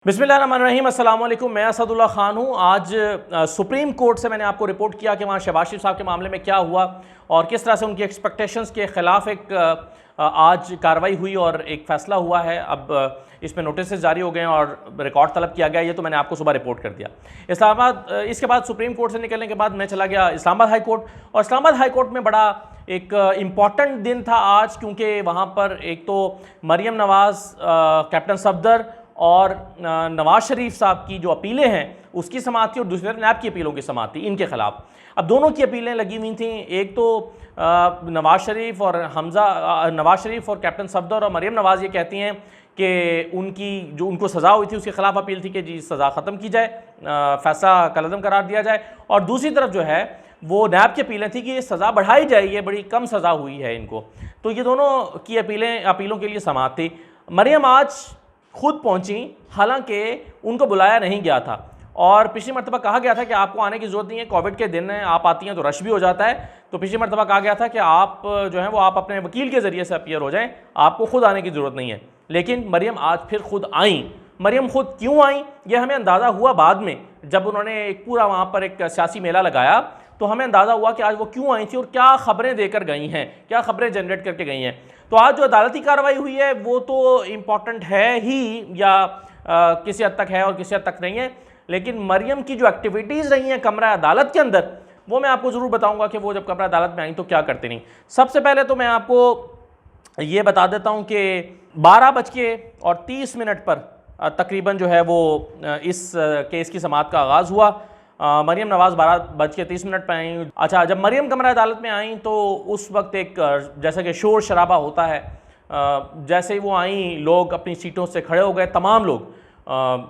बिस्मिल्लाहिर्रहमानिर्रहीम, अस्सलाम वालेकुम। मैं असदुल्ला खान हूँ। आज सुप्रीम कोर्ट से मैंने आपको रिपोर्ट किया कि वहाँ शहबाज शरीफ साहब के मामले में क्या हुआ और किस तरह से उनकी एक्सपेक्टेशंस के ख़िलाफ़ एक आज कार्रवाई हुई और एक फ़ैसला हुआ है। अब इसमें नोटिस जारी हो गए हैं और रिकॉर्ड तलब किया गया। ये तो मैंने आपको सुबह रिपोर्ट कर दिया। इस्लामाबाद इसके बाद सुप्रीम कोर्ट से निकलने के बाद मैं चला गया इस्लामाबाद हाई कोर्ट, और इस्लामाबाद हाई कोर्ट में बड़ा एक इम्पॉर्टेंट दिन था आज, क्योंकि वहाँ पर एक तो मरीम नवाज़, कैप्टन सफदर और नवाज़ शरीफ साहब की जो अपीलें हैं उसकी समाअत थी, और दूसरी तरफ नैब की अपीलों की समाअत थी इनके ख़िलाफ़। अब दोनों की अपीलें लगी हुई थी। एक तो नवाज़ शरीफ और नवाज़ शरीफ और कैप्टन सफदर और मरीम नवाज़ ये कहती हैं कि उनकी जो उनको सज़ा हुई थी उसके ख़िलाफ़ अपील थी कि जी सज़ा ख़त्म की जाए, फ़ैसला कलअदम करार दिया जाए। और दूसरी तरफ जो है वो नैब की अपीलें थी कि ये सज़ा बढ़ाई जाए, ये बड़ी कम सज़ा हुई है इनको। तो ये दोनों की अपीलों के लिए समाअत थी। मरीम आज खुद पहुंची, हालांकि उनको बुलाया नहीं गया था, और पिछली मरतबा कहा गया था कि आपको आने की ज़रूरत नहीं है, कोविड के दिन हैं, आप आती हैं तो रश भी हो जाता है। तो पिछली मरतबा कहा गया था कि आप जो है वो आप अपने वकील के ज़रिए से अपीयर हो जाएं, आपको खुद आने की ज़रूरत नहीं है। लेकिन मरीम आज फिर खुद आई। मरीम खुद क्यों आई ये हमें अंदाज़ा हुआ बाद में, जब उन्होंने एक पूरा वहाँ पर एक सियासी मेला लगाया तो हमें अंदाज़ा हुआ कि आज वो क्यों आई थी और क्या ख़बरें देकर गई हैं, क्या ख़बरें जनरेट करके गई हैं। तो आज जो अदालती कार्रवाई हुई है वो तो इम्पॉर्टेंट है ही, या किसी हद तक है और किसी हद तक नहीं है, लेकिन मरीम की जो एक्टिविटीज़ रही हैं कमरा अदालत के अंदर वो मैं आपको ज़रूर बताऊंगा कि वो जब कमरा अदालत में आई तो क्या करती नहीं। सबसे पहले तो मैं आपको ये बता देता हूँ कि 12:30 पर तकरीबन जो है वो इस केस की समाअत का आगाज़ हुआ। मरीम नवाज़ 12:30 पर आई। अच्छा, जब मरीम कमरा अदालत में आई तो उस वक्त एक जैसा कि शोर शराबा होता है, जैसे ही वो आई लोग अपनी सीटों से खड़े हो गए, तमाम लोग,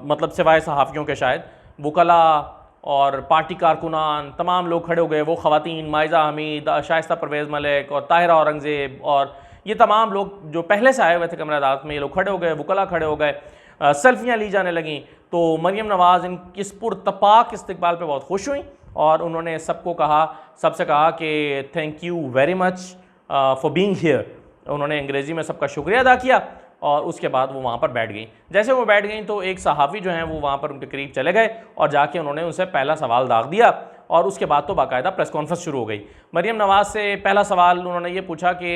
मतलब सिवाय सहाफ़ियों के शायद, वकला और पार्टी कारकुनान तमाम लोग खड़े हो गए। वो ख़वातीन माइज़ा हमीद, शाइस्ता परवेज़ मलिक और ताहिरा औरंगज़ेब और ये तमाम लोग जो पहले से आए हुए थे कमरा अदालत में, ये लोग खड़े हो गए, वकला खड़े हो गए, सेल्फियाँ ली जाने लगीं। तो मरीम नवाज़ इस पुरतपाक इस्तकबाल पे बहुत खुश हुई और उन्होंने सबसे कहा कि thank you very much for being here. उन्होंने अंग्रेज़ी में सबका शुक्रिया अदा किया और उसके बाद वो वहाँ पर बैठ गई। जैसे वो बैठ गई तो एक सहाफ़ी जो हैं वो वहाँ पर उनके करीब चले गए और जाके उन्होंने उनसे पहला सवाल दाग दिया, और उसके बाद तो बाकायदा प्रेस कॉन्फ्रेंस शुरू हो गई। मरीम नवाज़ से पहला सवाल उन्होंने ये पूछा कि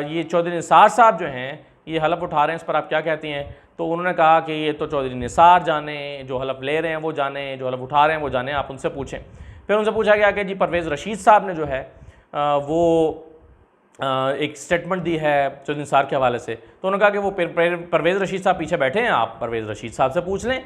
ये चौधरी निसार साहब जो हैं ये हलफ उठा रहे हैं, इस पर आप क्या कहती हैं? तो उन्होंने कहा कि ये तो चौधरी निसार जाने, जो हलफ ले रहे हैं वो जाने, जो हलफ उठा रहे हैं वो जाने, आप उनसे पूछें। फिर उनसे पूछा गया कि जी परवेज़ रशीद साहब ने जो है वो एक स्टेटमेंट दी है चौधरी निसार के हवाले से। तो उन्होंने कहा कि वो परवेज़ रशीद साहब पीछे बैठे हैं, आप परवेज़ रशीद साहब से पूछ लें,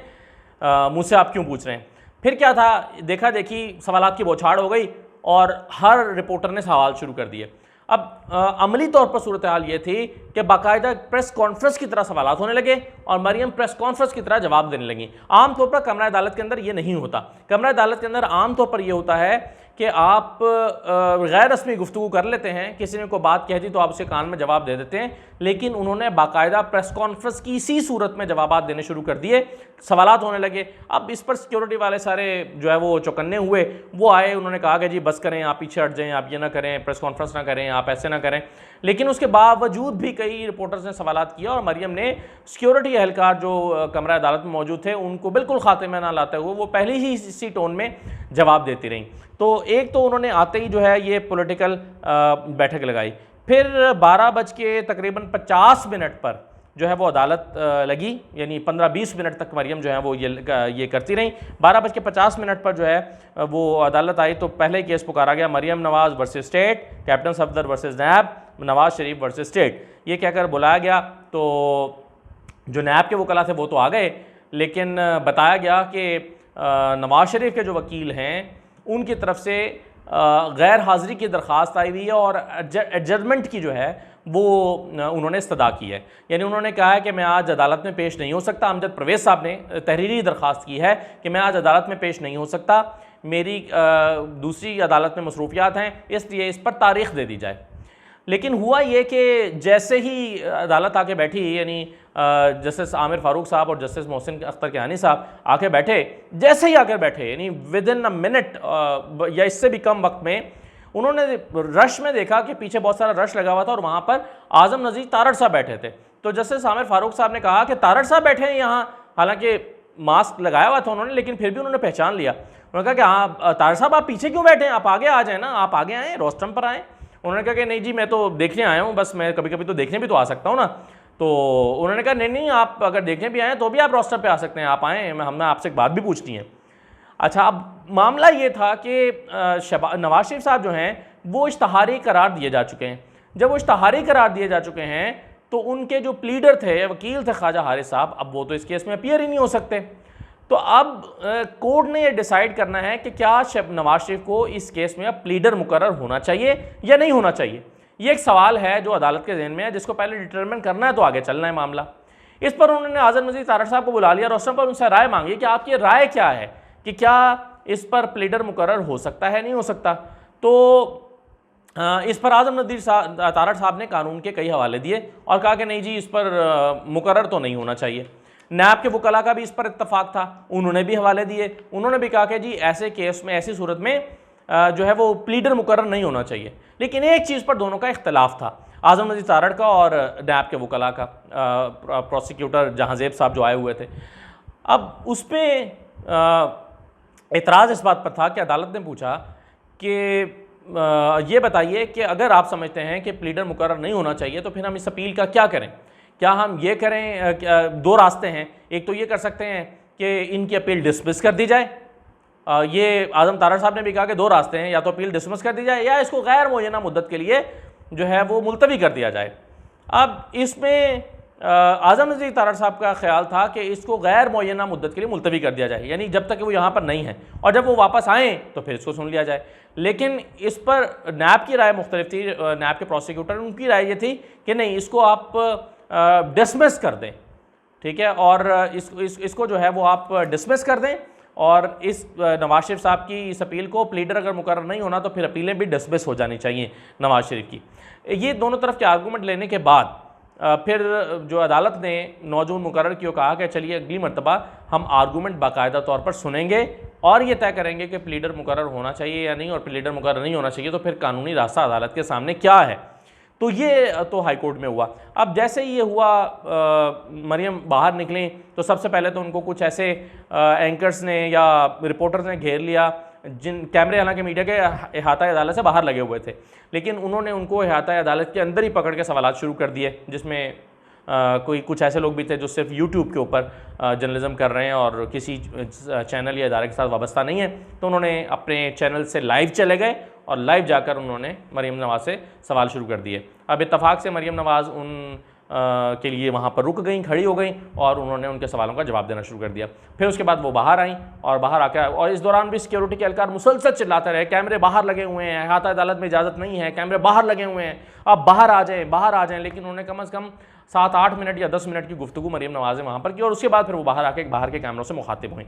मुझसे आप क्यों पूछ रहे हैं? फिर क्या था, देखा देखी सवालात की बौछार हो गई और हर रिपोर्टर ने सवाल शुरू कर दिए। अब अमली तौर पर सूरत हाल ये थी कि बाकायदा प्रेस कॉन्फ्रेंस की तरह सवालात होने लगे और मरीम प्रेस कॉन्फ्रेंस की तरह जवाब देने लगी। आमतौर पर कमरा अदालत के अंदर ये नहीं होता। कमरा अदालत के अंदर आमतौर पर यह होता है कि आप गैर रस्मी गुफ्तगू कर लेते हैं, किसी ने कोई बात कह दी तो आप उसे कान में जवाब दे देते हैं, लेकिन उन्होंने बाकायदा प्रेस कॉन्फ्रेंस की इसी सूरत में जवाब देने शुरू कर दिए, सवालात होने लगे। अब इस पर सिक्योरिटी वाले सारे जो है वो चौकन्ने हुए, वो आए, उन्होंने कहा कि जी बस करें, आप पीछे हट जाएं, आप ये ना करें, प्रेस कॉन्फ्रेंस ना करें, आप ऐसे ना करें। लेकिन उसके बावजूद भी कई रिपोर्टर्स ने सवालात किया और मरीम ने सिक्योरिटी एहलकार जो कमरा अदालत में मौजूद थे उनको बिल्कुल खाते में ना लाते हुए वो पहले ही इसी टोन में जवाब देती रहीं। तो एक तो उन्होंने आते ही जो है ये पॉलिटिकल बैठक लगाई। फिर 12:50 पर जो है वो अदालत लगी, यानी 15-20 मिनट तक मरीम जो है वो ये करती रहीं। 12:50 पर जो है वो अदालत आई तो पहले केस पुकारा गया, Maryam Nawaz versus state, captain Safdar versus NAB, Nawaz Sharif versus state, ये कहकर बुलाया गया। तो जो नैब के वकला थे वो तो आ गए, लेकिन बताया गया कि नवाज़ शरीफ के जो वकील हैं उनकी तरफ से गैर हाज़िरी की दरख्वास्त आई हुई है और एडजर्नमेंट की जो है वो उन्होंने इस्तदा की है। यानी उन्होंने कहा है कि मैं आज अदालत में पेश नहीं हो सकता। अमजद परवेज़ साहब ने तहरीरी दरख्वास्त की है कि मैं आज अदालत में पेश नहीं हो सकता, मेरी दूसरी अदालत में मसरूफियात हैं, इसलिए इस पर तारीख़ दे दी जाए। लेकिन हुआ ये कि जैसे ही अदालत आके बैठी, यानी जस्टिस आमिर फ़ारूक साहब और जस्टिस मोहसिन अख्तर कियानी साहब आके बैठे, जैसे ही आकर बैठे यानी विद इन अ मिनट या इससे भी कम वक्त में उन्होंने रश में देखा कि पीछे बहुत सारा रश लगा हुआ था और वहाँ पर आज़म नज़ीर तारड़ साहब बैठे थे। तो जस्टिस आमिर फ़ारूक साहब ने कहा कि तारड़ साहब बैठे हैं यहाँ, हालांकि मास्क लगाया हुआ था उन्होंने, लेकिन फिर भी उन्होंने पहचान लिया। उन्होंने कहा कि हाँ तार साहब आप पीछे क्यों बैठे हैं, आप आगे आ जाए ना, आप आगे आएँ, रोस्टम पर आएँ। उन्होंने कहा कि नहीं जी मैं तो देखने आया हूँ, बस मैं कभी कभी तो देखने भी तो आ सकता हूँ ना। तो उन्होंने कहा नहीं नहीं, आप अगर देखने भी आए तो भी आप रोस्टर पे आ सकते हैं, आप आएँ, हमने आपसे एक बात भी पूछनी है। अच्छा, अब मामला ये था कि नवाज शरीफ साहब जो हैं वो इश्तहारी करार दिए जा चुके हैं। जब वो इश्तहारी करार दिए जा चुके हैं तो उनके जो प्लीडर थे, वकील थे ख्वाजा हारिस साहब, अब वो तो इस केस में अपीयर ही नहीं हो सकते। तो अब कोर्ट ने ये डिसाइड करना है कि क्या नवाज शरीफ को इस केस में अब प्लीडर मुकर्रर होना चाहिए या नहीं होना चाहिए। ये एक सवाल है जो अदालत के ज़हन में है, जिसको पहले डिटरमिन करना है, तो आगे चलना है मामला। इस पर उन्होंने आज़म नज़ीर तारड़ साहब को बुला लिया, रोस्टम पर उनसे राय मांगी कि आपकी राय क्या है कि क्या इस पर प्लीडर मुकर्रर हो सकता है, नहीं हो सकता। तो इस पर आज़म नज़ीर तारड़ साहब ने कानून के कई हवाले दिए और कहा कि नहीं जी इस पर मुकर्रर तो नहीं होना चाहिए। नैब के वकला का भी इस पर इत्तफाक था, उन्होंने भी हवाले दिए, उन्होंने भी कहा कि जी ऐसे केस में, ऐसी सूरत में जो है वो प्लीडर मुकर्रर नहीं होना चाहिए। लेकिन एक चीज़ पर दोनों का इख्तलाफ था, आज़म नज़ीर तारड़ का और नैब के वकला का, प्रोसिक्यूटर जहांजेब साहब जो आए हुए थे। अब उस पर एतराज़ इस बात पर था कि अदालत ने पूछा कि ये बताइए कि अगर आप समझते हैं कि प्लीडर मुकर्रर नहीं होना चाहिए तो फिर हम इस अपील का क्या करें। क्या हम ये करें, दो रास्ते हैं, एक तो ये कर सकते हैं कि इनकी अपील डिसमिस कर दी जाए। ये आज़म तारड़ साहब ने भी कहा कि दो रास्ते हैं, या तो अपील डिसमिस कर दी जाए या इसको गैर मुअय्यना मुद्दत के लिए जो है वो मुलतवी कर दिया जाए। अब इसमें आज़म नज़ीर तारड़ साहब का ख्याल था कि इसको गैर मुअय्यना मुद्दत के लिए मुलतवी कर दिया जाए, यानी जब तक वो यहाँ पर नहीं है, और जब वो वापस आएँ तो फिर इसको सुन लिया जाए। लेकिन इस पर नैब की राय मुख्तलिफ थी। नैब के प्रोसिक्यूटर, उनकी राय ये थी कि नहीं, इसको आप डिसमिस कर दें, ठीक है, और इसको जो है वो आप डिसमिस कर दें, और इस नवाज शरीफ साहब की इस अपील को, प्लीडर अगर मुकर्रर नहीं होना तो फिर अपीलें भी डिसमिस हो जानी चाहिए नवाज शरीफ की। ये दोनों तरफ के आर्गूमेंट लेने के बाद फिर जो अदालत ने 9 जून मुकर्रर की, कहा कि चलिए अगली मरतबा हम आर्गूमेंट बाकायदा तौर पर सुनेंगे और ये तय करेंगे कि प्लीडर मुकर्रर होना चाहिए या नहीं, और प्लीडर मुकर्रर नहीं होना चाहिए तो फिर कानूनी रास्ता अदालत के सामने क्या है। तो ये तो हाई कोर्ट में हुआ। अब जैसे ही ये हुआ, मरियम बाहर निकली तो सबसे पहले तो उनको कुछ ऐसे एंकर्स ने या रिपोर्टर्स ने घेर लिया, जिन कैमरे हालांकि मीडिया के अहाता अदालत से बाहर लगे हुए थे, लेकिन उन्होंने उनको अहाता अदालत के अंदर ही पकड़ के सवाल शुरू कर दिए, जिसमें कुछ ऐसे लोग भी थे जो सिर्फ यूट्यूब के ऊपर जर्नलिज्म कर रहे हैं और किसी चैनल या इदारे के साथ वाबस्ता नहीं है। तो उन्होंने अपने चैनल से लाइव चले गए और लाइव जाकर उन्होंने मरियम नवाज़ से सवाल शुरू कर दिए। अब इत्तफाक से मरियम नवाज़ उन के लिए वहाँ पर रुक गई, खड़ी हो गई, और उन्होंने उनके सवालों का जवाब देना शुरू कर दिया। फिर उसके बाद वो बाहर आई, और बाहर आकर, और इस दौरान भी सिक्योरिटी के एहलकार मुसलसल चिल्लाते रहे, कैमरे बाहर लगे हुए हैं, अहाता अदालत में इजाज़त नहीं है, कैमरे बाहर लगे हुए हैं, आप बाहर आ जाएँ, बाहर आ जाएँ। लेकिन उन्होंने कम से कम 7-8 मिनट या 10 मिनट की गुफ्तगू मरियम नवाज़ ने वहाँ पर की, और उसके बाद फिर वो बाहर आके बाहर के कैमरों से मुखातिब हुई।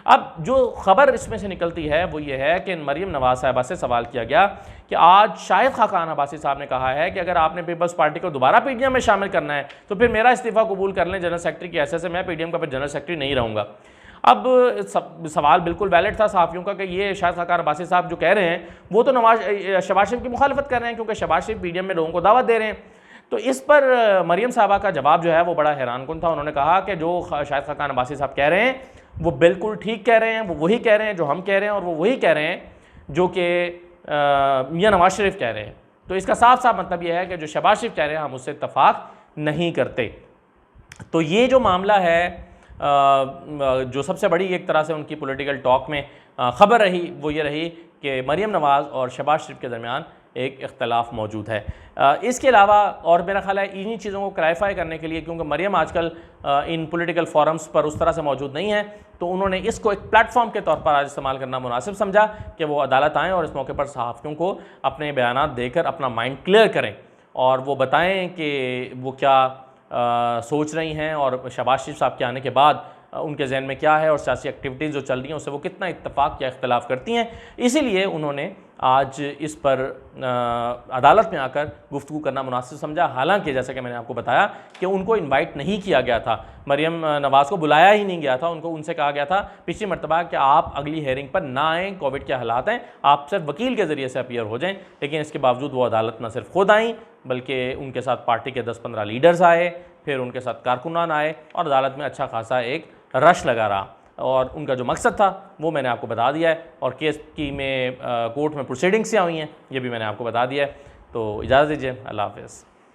अब जो ख़बर इसमें से निकलती है वो ये है कि मरियम नवाज़ साहिबा से सवाल किया गया कि आज शाहिद खाकान अब्बासी साहब ने कहा है कि अगर आपने पीपल्स पार्टी को दोबारा पीडीएम में शामिल करना है तो फिर मेरा इस्तीफ़ा कबूल कर लें जनरल सेक्रेटरी की हैसियत से, मैं पीडीएम का फिर जनरल सेक्रेटरी नहीं रहूँगा। अब सवाल बिल्कुल वैलिड था सहाफ़ियों का कि ये शाहिद खाकान अब्बासी साहब जो कह रहे हैं वो तो शहबाज शरीफ की मुखालफत कर रहे हैं, क्योंकि शहबाज शरीफ पीडीएम में लोगों को दावत दे रहे हैं। तो इस पर मरियम साहबा का जवाब जो है वो बड़ा हैरानकुन था। उन्होंने कहा कि जो शाहिद खाकान अब्बासी साहब कह रहे हैं वो बिल्कुल ठीक कह रहे हैं, वो वही कह रहे हैं जो हम कह रहे हैं, और वो वही कह रहे हैं जो कि मियां नवाज शरीफ कह रहे हैं। तो इसका साफ साफ मतलब यह है कि जो शहबाज शरीफ कह रहे हैं हम उससे इत्तफाक नहीं करते। तो ये जो मामला है, जो सबसे बड़ी एक तरह से उनकी पॉलिटिकल टॉक में ख़बर रही वो ये रही कि मरियम नवाज़ और शहबाज शरीफ के दरमियान एक इख्तलाफ मौजूद है। इसके अलावा और मेरा ख्याल है इन्हीं चीज़ों को क्लैरिफाई करने के लिए, क्योंकि मरियम आजकल इन पॉलिटिकल फोरम्स पर उस तरह से मौजूद नहीं है, तो उन्होंने इसको एक प्लेटफॉर्म के तौर पर आज इस्तेमाल करना मुनासिब समझा कि वो अदालत आएँ और इस मौके पर सहाफ़ियों को अपने बयानात देकर अपना माइंड क्लियर करें और वो बताएँ कि वो क्या सोच रही हैं और शहबाज शरीफ साहब के आने के बाद उनके जहन में क्या है और सियासी एक्टिविटीज़ जो चल रही हैं उससे वो कितना इत्तफाक या इख्तलाफ करती हैं। इसीलिए उन्होंने आज इस पर अदालत में आकर गुफ्तगू करना मुनासिब समझा। हालांकि जैसा कि मैंने आपको बताया कि उनको इनवाइट नहीं किया गया था, मरियम नवाज़ को बुलाया ही नहीं गया था। उनसे कहा गया था पिछली मरतबा कि आप अगली हेयरिंग पर ना आएँ, कोविड के हालात हैं, आप सिर्फ वकील के ज़रिए से अपीयर हो जाएँ। लेकिन इसके बावजूद वो अदालत न सिर्फ खुद आईं बल्कि उनके साथ पार्टी के 10-15 लीडर्स आए, फिर उनके साथ कारकुनान आए और अदालत में अच्छा खासा एक रश लगा रहा, और उनका जो मकसद था वो मैंने आपको बता दिया है, और केस की में कोर्ट में प्रोसीडिंग्स क्या हुई हैं ये भी मैंने आपको बता दिया है। तो इजाज़त दीजिए, अल्लाह हाफ़िज़।